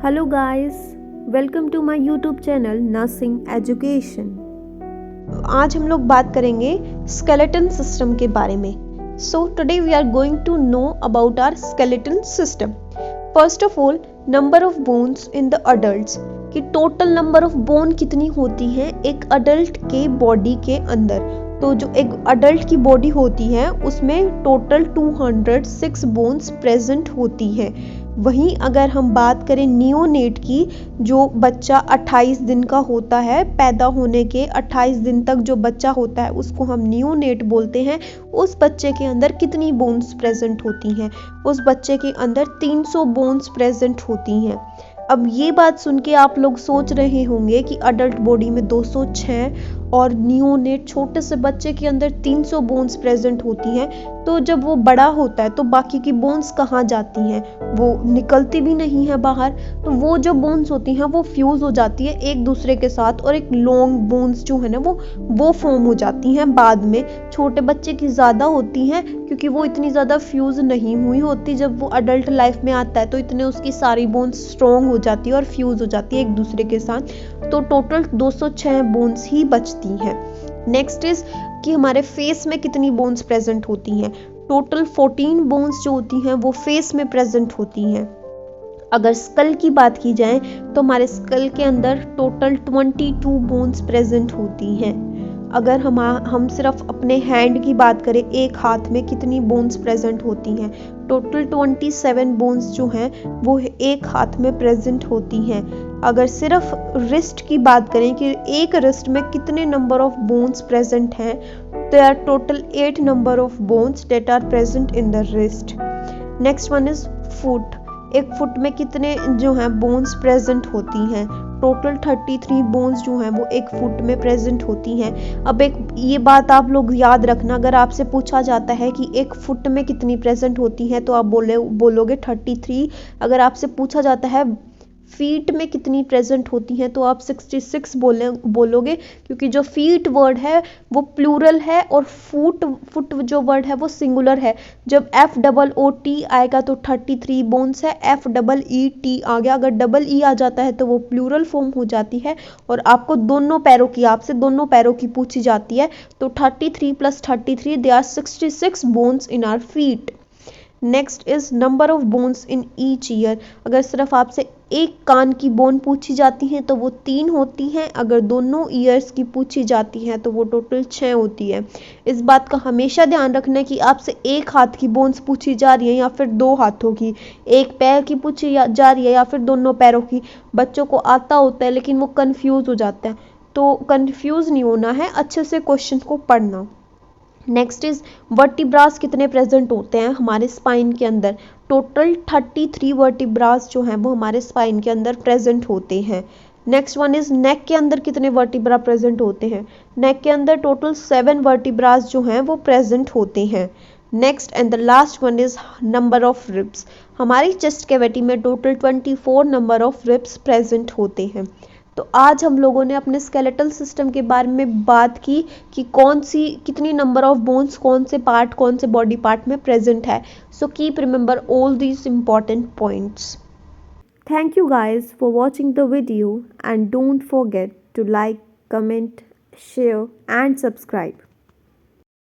Hello guys, welcome to my YouTube channel nursing education. आज हम लोग बात करेंगे स्केलेटन सिस्टम के बारे में। So today we are going to know about our skeleton system. First of all, number of bones in the adults, कि total number of bone कितनी होती है एक अडल्ट के बॉडी के अंदर। तो जो एक अडल्ट की बॉडी होती है उसमें टोटल 206 बोन्स प्रेजेंट होती हैं। वहीं अगर हम बात करें नियोनेट की, जो बच्चा 28 दिन का होता है, पैदा होने के 28 दिन तक जो बच्चा होता है उसको हम नियोनेट बोलते हैं। उस बच्चे के अंदर कितनी बोन्स प्रेजेंट होती हैं? उस बच्चे के अंदर 300 बोन्स प्रेजेंट होती हैं। अब ये बात सुन के आप लोग सोच रहे होंगे कि अडल्ट बॉडी में 206 और नियोनेट छोटे से बच्चे के अंदर 300 बोन्स प्रेजेंट होती हैं, तो जब वो बड़ा होता है तो बाकी की बोन्स कहाँ जाती हैं? वो निकलती भी नहीं है बाहर। तो वो जो बोन्स होती हैं वो फ्यूज हो जाती है एक दूसरे के साथ, और एक लॉन्ग बोन्स जो है ना वो फॉर्म हो जाती हैं बाद में। छोटे बच्चे की ज़्यादा होती हैं क्योंकि वो इतनी ज़्यादा फ्यूज नहीं हुई होती। जब वो अडल्ट लाइफ में आता है तो इतने उसकी सारी बोन्स स्ट्रॉन्ग हो जाती है और फ्यूज हो जाती है एक दूसरे के साथ। तो टोटल 206 बोन्स ही बचती हैं। नेक्स्ट इज कि हमारे फेस में कितनी बोन्स प्रेजेंट होती हैं। टोटल 14 बोन्स जो होती हैं वो फेस में प्रेजेंट होती हैं। अगर स्कल की बात की जाए तो हमारे स्कल के अंदर टोटल 22 बोन्स प्रेजेंट होती हैं। अगर हम सिर्फ अपने हैंड की बात करें, एक हाथ में कितनी बोन्स प्रेजेंट होती हैं? टोटल 27 बोन्स जो हैं वो एक हाथ में प्रेजेंट होती हैं। अगर सिर्फ रिस्ट की बात करें कि एक रिस्ट में कितने नंबर ऑफ बोन्स प्रेजेंट हैं, there are total 8 number of bones that are present in the wrist. Next one is foot. एक फुट में कितने जो हैं बोन्स प्रेजेंट होती हैं? टोटल 33 बोन्स जो हैं वो एक फुट में प्रेजेंट होती हैं। अब एक ये बात आप लोग याद रखना, अगर आपसे पूछा जाता है कि एक फुट में कितनी प्रेजेंट होती हैं तो आप बोलोगे 33। अगर आपसे पूछा जाता है फीट में कितनी प्रेजेंट होती हैं तो आप 66 बोलोगे, क्योंकि जो फीट वर्ड है वो प्लूरल है और फुट जो वर्ड है वो सिंगुलर है। जब FOOT आएगा तो 33 बोन्स है, FEET आ गया। अगर डबल ई आ जाता है तो वो प्लूरल फॉर्म हो जाती है। और आपको आपसे दोनों पैरों की पूछी जाती है तो 33 + 33 they are 66 bones in our feet. Next is number of bones in each ear. अगर सिर्फ आपसे एक कान की बोन पूछी जाती है तो वो 3 होती हैं। अगर दोनों ईयर्स की पूछी जाती हैं तो वो टोटल 6 होती है। इस बात का हमेशा ध्यान रखना कि आपसे एक हाथ की बोन्स पूछी जा रही है या फिर 2 हाथों की, एक पैर की पूछी जा रही है या फिर दोनों पैरों की। बच्चों को आता होता है लेकिन वो कंफ्यूज हो जाता है, तो कंफ्यूज नहीं होना है, अच्छे से क्वेश्चन को पढ़ना। नेक्स्ट इज वर्टिब्रास कितने प्रेजेंट होते हैं हमारे स्पाइन के अंदर? टोटल 33 वर्टिब्रास जो हैं वो हमारे स्पाइन के अंदर प्रेजेंट होते हैं। नेक्स्ट वन इज नेक के अंदर कितने वर्टिब्रा प्रेजेंट होते हैं? नेक के अंदर टोटल 7 वर्टिब्रास जो हैं वो प्रेजेंट होते हैं। Next and the last one is number of ribs. हमारी चेस्ट कैविटी में total 24 number of ribs present होते हैं। तो आज हम लोगों ने अपने स्केलेटल सिस्टम के बारे में बात की कि कितनी नंबर ऑफ बोन्स कौन से बॉडी पार्ट में प्रेजेंट है। So keep remember all these important points. Thank you guys for watching the video and don't forget to like, comment, share and subscribe.